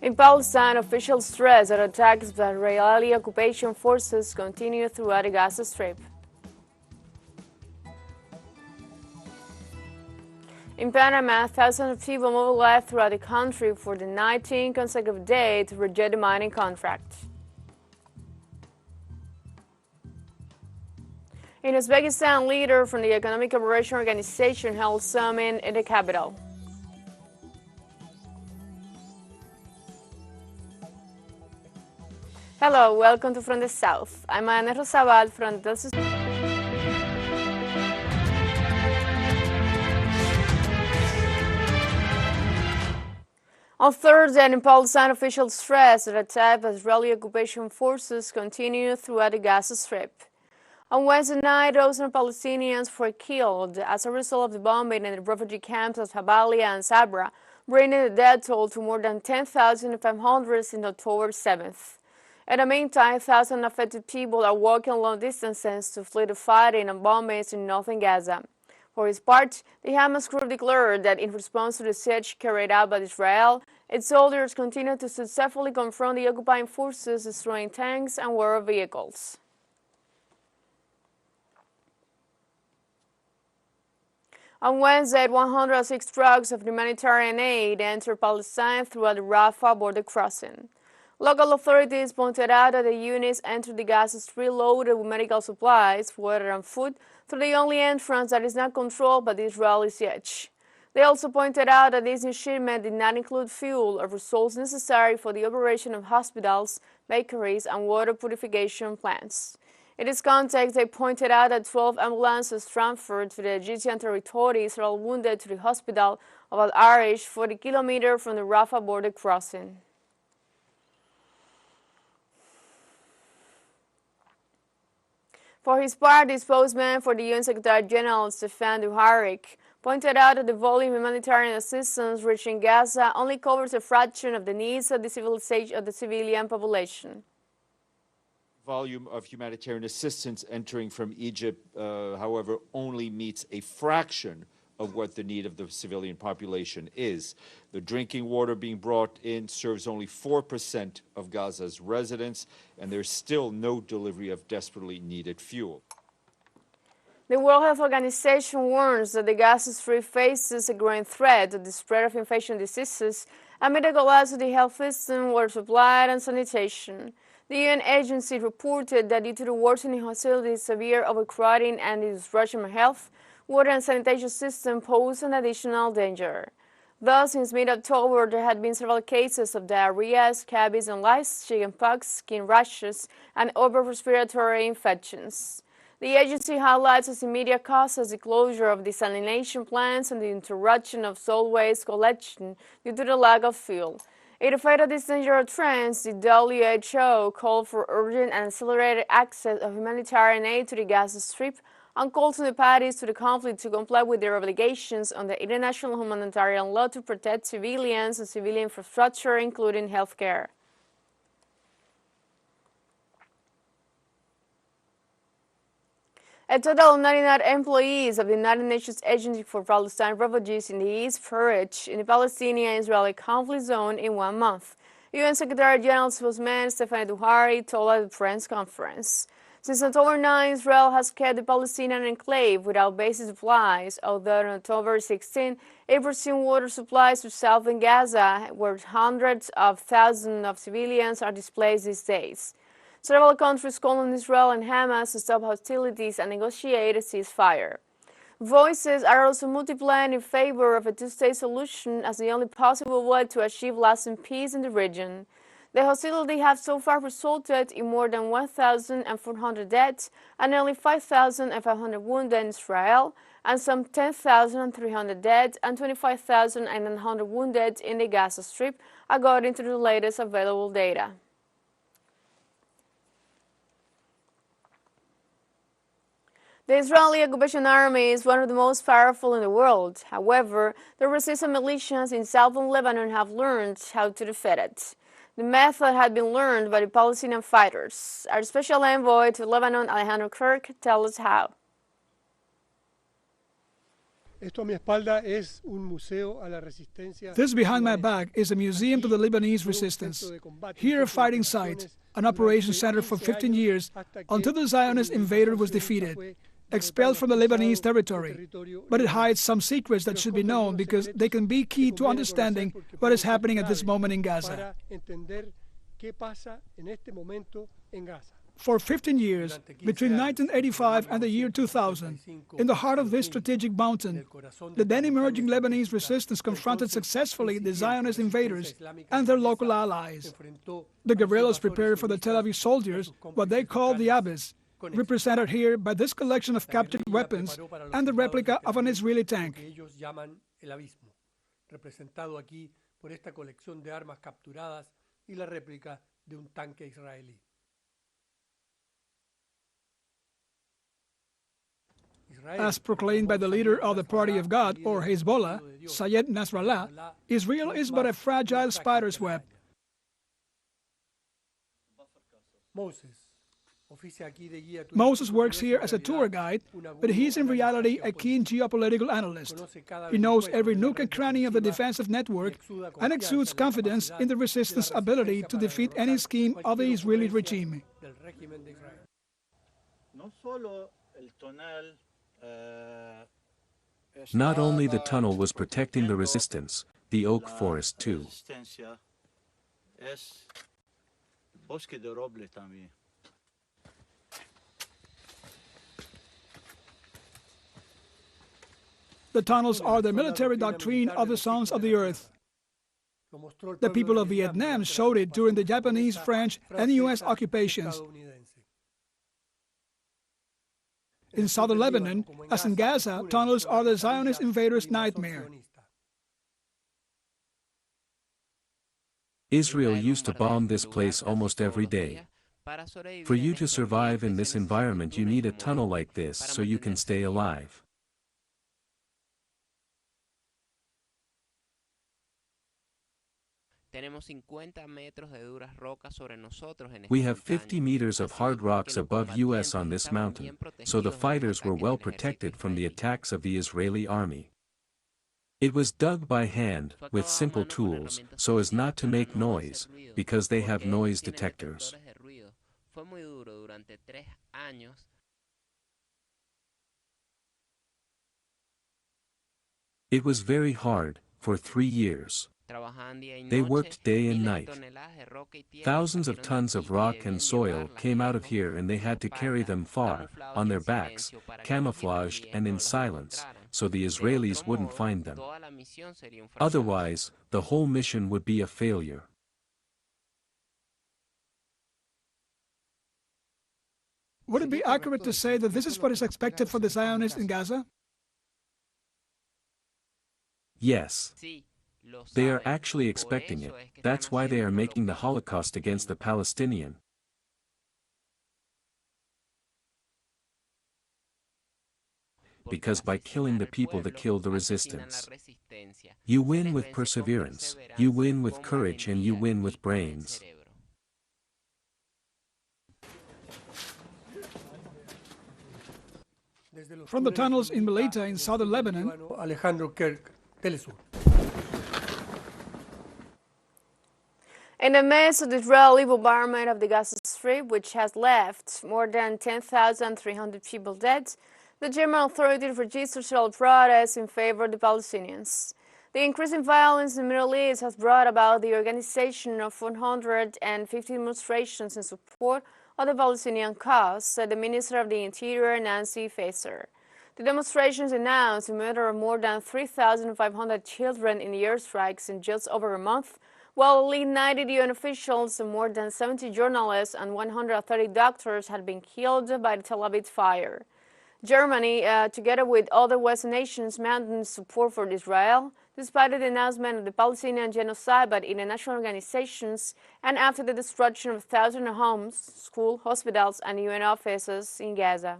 In Palestine, officials stress that attacks by Israeli occupation forces continue throughout the Gaza Strip. In Panama, thousands of people mobilized throughout the country for the 19th consecutive day to reject the mining contract. In Uzbekistan, leaders from the Economic Cooperation Organization held a summit in the capital. Hello, welcome to From the South. I'm Ana Rosabal from TeleSUR. On Thursday, in Palestine, officials stressed that attacks by Israeli occupation forces continue throughout the Gaza Strip. On Wednesday night, dozens of Palestinians were killed as a result of the bombing in the refugee camps of Jabalia and Sabra, bringing the death toll to more than 10,500 since October 7th. In the meantime, thousands of affected people are walking long distances to flee the fighting and bombings in northern Gaza. For its part, the Hamas group declared that in response to the siege carried out by Israel, its soldiers continue to successfully confront the occupying forces, destroying tanks and war vehicles. On Wednesday, 106 trucks of humanitarian aid entered Palestine through the Rafah border crossing. Local authorities pointed out that the units entered the Gaza Strip loaded with medical supplies, water and food through the only entrance that is not controlled by the Israeli siege. They also pointed out that this new shipment did not include fuel or resources necessary for the operation of hospitals, bakeries and water purification plants. In this context, they pointed out that 12 ambulances transferred to the Egyptian territories are all wounded to the hospital of Al-Arish, 40 kilometers from the Rafah border crossing. For his part, the spokesman for the UN Secretary General, Stefan Dujarric, pointed out that the volume of humanitarian assistance reaching Gaza only covers a fraction of the needs of the civilian population. Volume of humanitarian assistance entering from Egypt, however, only meets a fraction of what the need of the civilian population is. The drinking water being brought in serves only 4% of Gaza's residents, and there's still no delivery of desperately needed fuel. The World Health Organization warns that the Gaza Strip faces a growing threat of the spread of infectious diseases amid the collapse of the health system, water supply, and sanitation. The UN agency reported that due to the worsening hostility, severe overcrowding, and the disruption of health, water and sanitation system pose an additional danger. Thus, since mid-October, there had been several cases of diarrhea, scabies and lice, chickenpox, skin rashes, and upper respiratory infections. The agency highlights as immediate causes the closure of desalination plants and the interruption of solid waste collection due to the lack of fuel. In the fight of these dangerous trends, the WHO called for urgent and accelerated access of humanitarian aid to the Gaza Strip and called on the parties to the conflict to comply with their obligations under international humanitarian law to protect civilians and civilian infrastructure, including healthcare. A total of 99 employees of the United Nations Agency for Palestine Refugees in the East perished in the Palestinian-Israeli conflict zone in 1 month. UN Secretary General spokesman Stefan Dujarric told at the press conference. Since October 9, Israel has kept the Palestinian enclave without basic supplies, although on October 16, it resumed water supplies to southern Gaza, where hundreds of thousands of civilians are displaced these days. Several countries called on Israel and Hamas to stop hostilities and negotiate a ceasefire. Voices are also multiplying in favor of a two-state solution as the only possible way to achieve lasting peace in the region. The hostility has so far resulted in more than 1,400 deaths and nearly 5,500 wounded in Israel, and some 10,300 dead and 25,900 wounded in the Gaza Strip, according to the latest available data. The Israeli occupation army is one of the most powerful in the world. However, the resistant militias in southern Lebanon have learned how to defeat it. The method had been learned by the Palestinian fighters. Our special envoy to Lebanon, Alejandro Kirk, tells us how. This behind my back is a museum to the Lebanese resistance. Here a fighting site, an operation center for 15 years until the Zionist invader was defeated, expelled from the Lebanese territory. But it hides some secrets that should be known because they can be key to understanding what is happening at this moment in Gaza. For 15 years, between 1985 and the year 2000, in the heart of this strategic mountain, the then emerging Lebanese resistance confronted successfully the Zionist invaders and their local allies. The guerrillas prepared for the Tel Aviv soldiers what they called the Abyss, represented here by this collection of captured weapons and the replica of an Israeli tank. As proclaimed by the leader of the Party of God, or Hezbollah, Sayed Nasrallah, Israel is but a fragile spider's web. Moses works here as a tour guide, but he is in reality a keen geopolitical analyst. He knows every nook and cranny of the defensive network and exudes confidence in the resistance ability to defeat any scheme of the Israeli regime. Not only the tunnel was protecting the resistance, the oak forest too. The tunnels are the military doctrine of the Sons of the Earth. The people of Vietnam showed it during the Japanese, French, and U.S. occupations. In southern Lebanon, as in Gaza, tunnels are the Zionist invaders' nightmare. Israel used to bomb this place almost every day. For you to survive in this environment, you need a tunnel like this so you can stay alive. We have 50 meters of hard rocks above us on this mountain, so the fighters were well protected from the attacks of the Israeli army. It was dug by hand, with simple tools, so as not to make noise, because they have noise detectors. It was very hard, for 3 years. They worked day and night. Thousands of tons of rock and soil came out of here and they had to carry them far, on their backs, camouflaged and in silence, so the Israelis wouldn't find them. Otherwise, the whole mission would be a failure. Would it be accurate to say that this is what is expected for the Zionists in Gaza? Yes. They are actually expecting it. That's why they are making the Holocaust against the Palestinian. Because by killing the people that kill the resistance, you win with perseverance, you win with courage, and you win with brains. From the tunnels in Melita in southern Lebanon, TeleSUR. In the midst of the Israeli bombardment of the Gaza Strip, which has left more than 10,300 people dead, the German authorities registered several protests in favor of the Palestinians. The increasing violence in the Middle East has brought about the organization of 150 demonstrations in support of the Palestinian cause, said the Minister of the Interior, Nancy Faeser. The demonstrations announced the murder of more than 3,500 children in the airstrikes in just over a month, while at least 90 UN officials and more than 70 journalists and 130 doctors had been killed by the Tel Aviv fire. Germany, together with other Western nations, mounted support for Israel, despite the announcement of the Palestinian genocide by international organizations and after the destruction of thousands of homes, schools, hospitals, and UN offices in Gaza.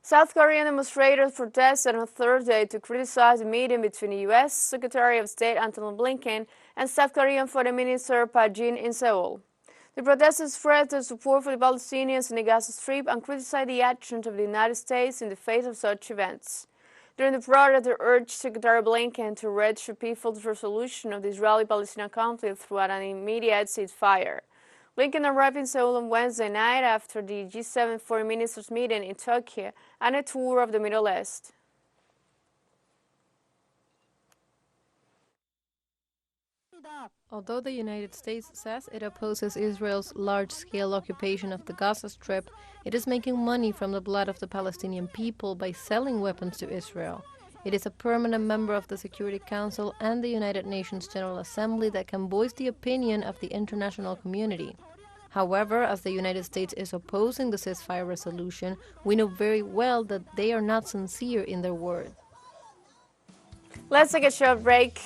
South Korean demonstrators protested on Thursday to criticize the meeting between the U.S. Secretary of State Antony Blinken and South Korean Foreign Minister Park Jin in Seoul. The protesters expressed their support for the Palestinians in the Gaza Strip and criticized the actions of the United States in the face of such events. During the protest, they urged Secretary Blinken to reach a peaceful resolution of the Israeli-Palestinian conflict through an immediate ceasefire. Blinken arrived in Seoul on Wednesday night after the G7 foreign ministers meeting in Tokyo and a tour of the Middle East. Although the United States says it opposes Israel's large-scale occupation of the Gaza Strip, it is making money from the blood of the Palestinian people by selling weapons to Israel. It is a permanent member of the Security Council and the United Nations General Assembly that can voice the opinion of the international community. However, as the United States is opposing the ceasefire resolution, we know very well that they are not sincere in their words. Let's take a short break.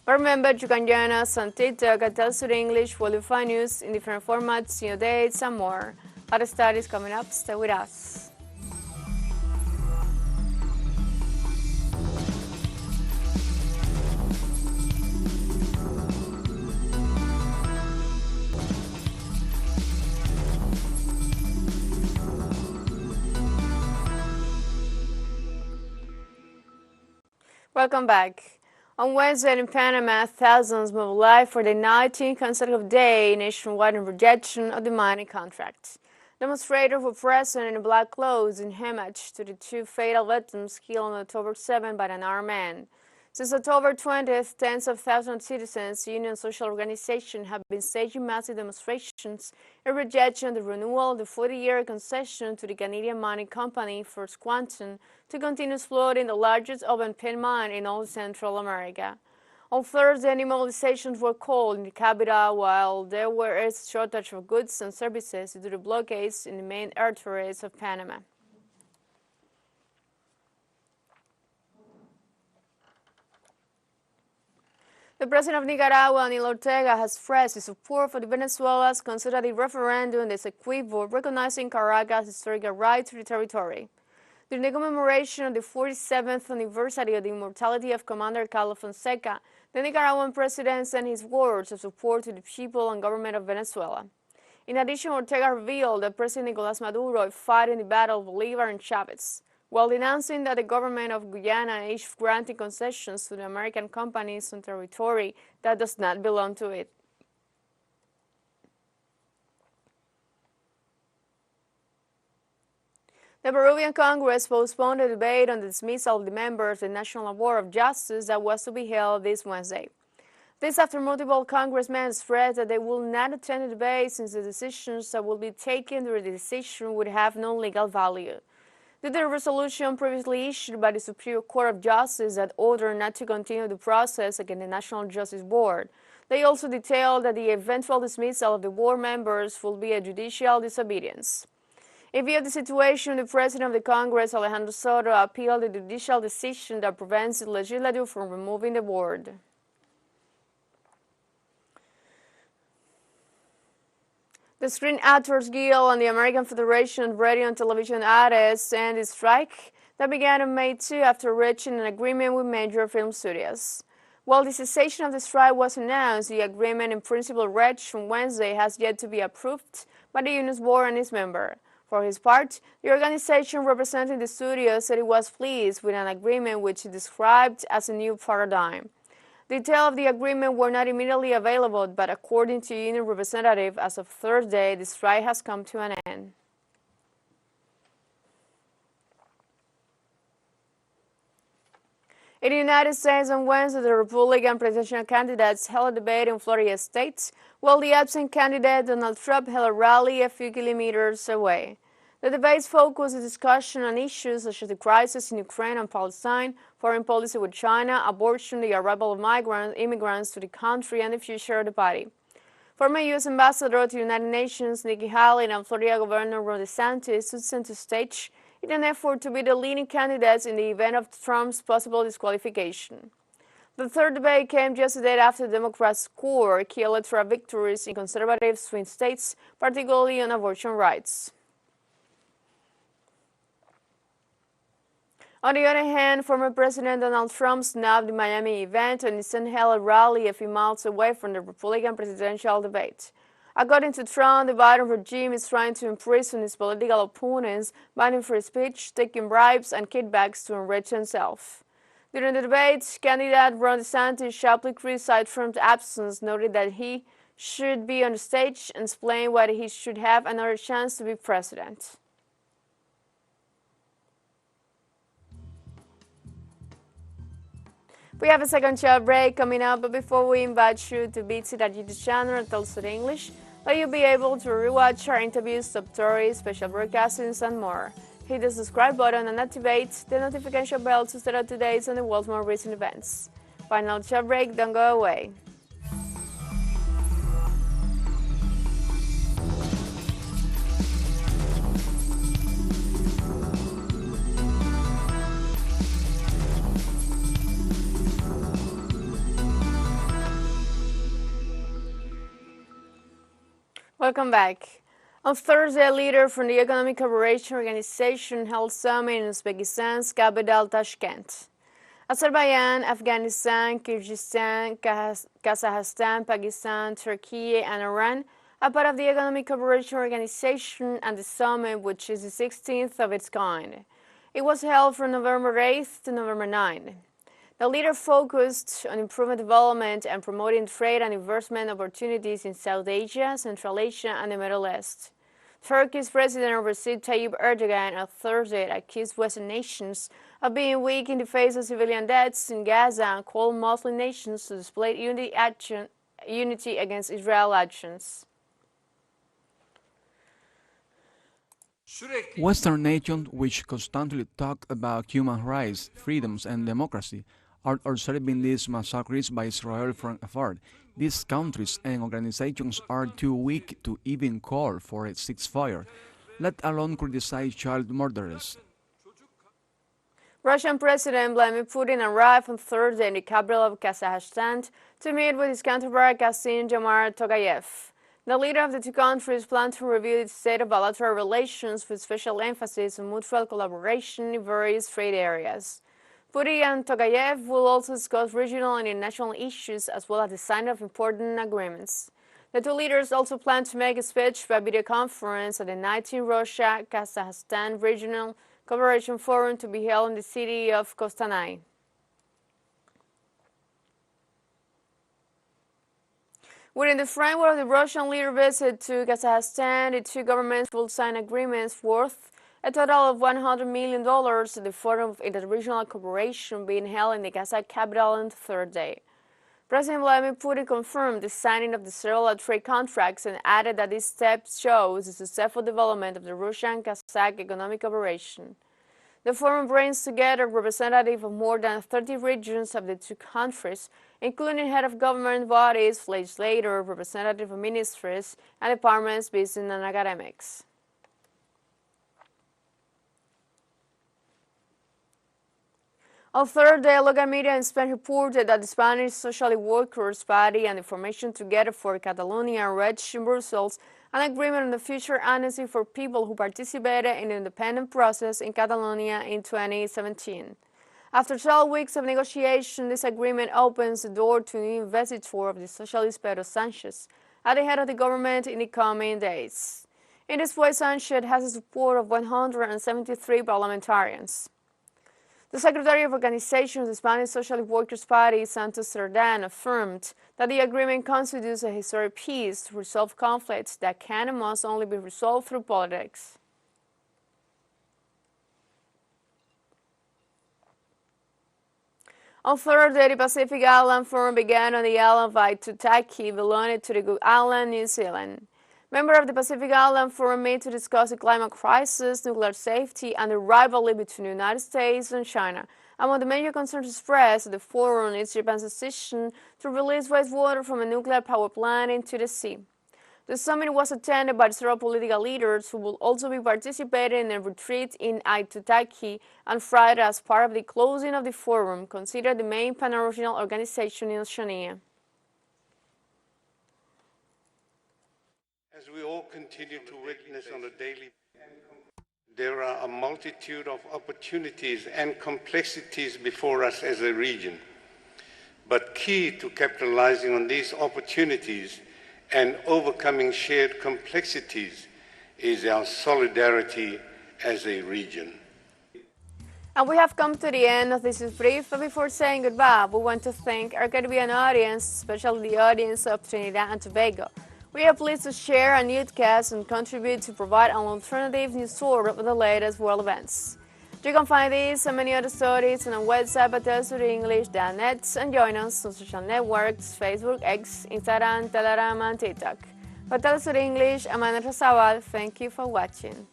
But remember, you can join us on TikTok at TeleSUR English, where you'll find news in different formats, new dates, and more. Other studies coming up. Stay with us. Welcome back. On Wednesday in Panama, thousands mobilized for the 19th consecutive day nationwide in rejection of the mining contract. Demonstrators were present in black clothes in homage to the two fatal victims killed on October 7 by an armed man. Since October 20th, tens of thousands of citizens, union and social organizations have been staging massive demonstrations in rejection of the renewal of the 40-year concession to the Canadian mining company First Quantum to continue exploiting the largest open-pit mine in all Central America. On Thursday, any mobilizations were called in the capital while there was a shortage of goods and services due to the blockades in the main arteries of Panama. The president of Nicaragua, Daniel Ortega, has expressed his support for the Venezuela's consultative referendum in the Essequibo, recognizing Caracas' historical right to the territory. During the commemoration of the 47th anniversary of the immortality of Commander Carlos Fonseca, the Nicaraguan president sent his words of support to the people and government of Venezuela. In addition, Ortega revealed that President Nicolás Maduro is fighting the battle of Bolívar and Chávez, while denouncing that the government of Guyana is granting concessions to the American companies on territory that does not belong to it. The Peruvian Congress postponed a debate on the dismissal of the members of the National Board of Justice that was to be held this Wednesday. This after multiple congressmen expressed that they will not attend the debate since the decisions that will be taken during the decision would have no legal value. Due to the resolution previously issued by the Superior Court of Justice that ordered not to continue the process against the National Justice Board, they also detailed that the eventual dismissal of the board members will be a judicial disobedience. In view of the situation, the President of the Congress, Alejandro Soto, appealed the judicial decision that prevents the legislature from removing the board. The Screen Actors Guild and the American Federation of Radio and Television Artists ended the strike that began on May 2 after reaching an agreement with major film studios. While the cessation of the strike was announced, the agreement in principle reached on Wednesday has yet to be approved by the union's board and its member. For his part, the organization representing the studio said it was pleased with an agreement which it described as a new paradigm. Details of the agreement were not immediately available, but according to union representative, as of Thursday, the strike has come to an end. In the United States on Wednesday, the Republican presidential candidates held a debate in Florida State, while the absent candidate, Donald Trump, held a rally a few kilometers away. The debates focused the discussion on issues such as the crisis in Ukraine and Palestine, foreign policy with China, abortion, the arrival of immigrants to the country, and the future of the party. Former U.S. Ambassador to the United Nations Nikki Haley and Florida Governor Ron DeSantis stood center stage in an effort to be the leading candidates in the event of Trump's possible disqualification. The third debate came just a day after the Democrats scored key electoral victories in conservative swing states, particularly on abortion rights. On the other hand, former President Donald Trump snubbed the Miami event and instead held a rally a few miles away from the Republican presidential debate. According to Trump, the Biden regime is trying to imprison its political opponents, banning free speech, taking bribes and kickbacks to enrich himself. During the debate, candidate Ron DeSantis sharply criticized Trump's absence, noting that he should be on the stage and explain why he should have another chance to be president. We have a second short break coming up, but before we invite you to visit our YouTube channel at TeleSUR English, where you'll be able to rewatch our interviews, top stories, special broadcastings, and more. Hit the subscribe button and activate the notification bell to stay up to date on the world's more recent events. Final short break, don't go away. Welcome back. On Thursday, a leader from the Economic Cooperation Organization held summit in Uzbekistan's capital, Tashkent. Azerbaijan, Afghanistan, Kyrgyzstan, Kazakhstan, Pakistan, Turkey, and Iran are part of the Economic Cooperation Organization and the summit, which is the 16th of its kind. It was held from November 8th to November 9th. The leader focused on improving development and promoting trade and investment opportunities in South Asia, Central Asia, and the Middle East. Turkey's President Recep Tayyip Erdogan on Thursday accused Western nations of being weak in the face of civilian deaths in Gaza and called Muslim nations to display unity against Israel's actions. Western nations, which constantly talk about human rights, freedoms, and democracy, are observing these massacres by Israel from afar. These countries and organizations are too weak to even call for a ceasefire, let alone criticize child murderers. Russian President Vladimir Putin arrived on Thursday in the capital of Kazakhstan to meet with his counterpart Kassym-Jomart Tokayev. The leader of the two countries plan to review the state of bilateral relations with special emphasis on mutual collaboration in various trade areas. Putin and Tokayev will also discuss regional and international issues as well as the signing of important agreements. The two leaders also plan to make a speech by video conference at the 19th Russia-Kazakhstan Regional Cooperation Forum to be held in the city of Kostanay. Within the framework of the Russian leader visit to Kazakhstan, the two governments will sign agreements worth a total of $100 million at the Forum of Interregional Cooperation being held in the Kazakh capital on Thursday. President Vladimir Putin confirmed the signing of the several trade contracts and added that this step shows the successful development of the Russian-Kazakh economic cooperation. The forum brings together representatives of more than 30 regions of the two countries, including head of government bodies, legislators, representatives of ministries, and departments, business, and academics. On Thursday, local media in Spain reported that the Spanish Socialist Workers' Party and the Formation Together for Catalonia reached in Brussels an agreement on the future amnesty for people who participated in the independent process in Catalonia in 2017. After 12 weeks of negotiation, this agreement opens the door to a new investiture of the socialist Pedro Sánchez at the head of the government in the coming days. In this way, Sánchez has the support of 173 parliamentarians. The Secretary of Organization of the Spanish Socialist Workers' Party, Santos Cerdán, affirmed that the agreement constitutes a historic peace to resolve conflicts that can and must only be resolved through politics. On Thursday, the Pacific Island Forum began on the island of Aitutaki, belonging to the Cook Island, New Zealand. Members of the Pacific Island Forum met to discuss the climate crisis, nuclear safety, and the rivalry between the United States and China. Among the major concerns expressed at the forum is Japan's decision to release wastewater from a nuclear power plant into the sea. The summit was attended by several political leaders who will also be participating in a retreat in Aitutaki on Friday as part of the closing of the forum, considered the main pan-regional organization in Oceania. As we all continue to witness on a daily basis, there are a multitude of opportunities and complexities before us as a region. But key to capitalizing on these opportunities and overcoming shared complexities is our solidarity as a region. And we have come to the end of this brief, but before saying goodbye, we want to thank our Caribbean audience, especially the audience of Trinidad and Tobago. We are pleased to share our newscast and contribute to provide an alternative news source of the latest world events. You can find these and many other stories on our website at TeleSURenglish.net and join us on social networks, Facebook, X, Instagram, Telegram, and TikTok. For TeleSUR English, I'm Ana Razabal. Thank you for watching.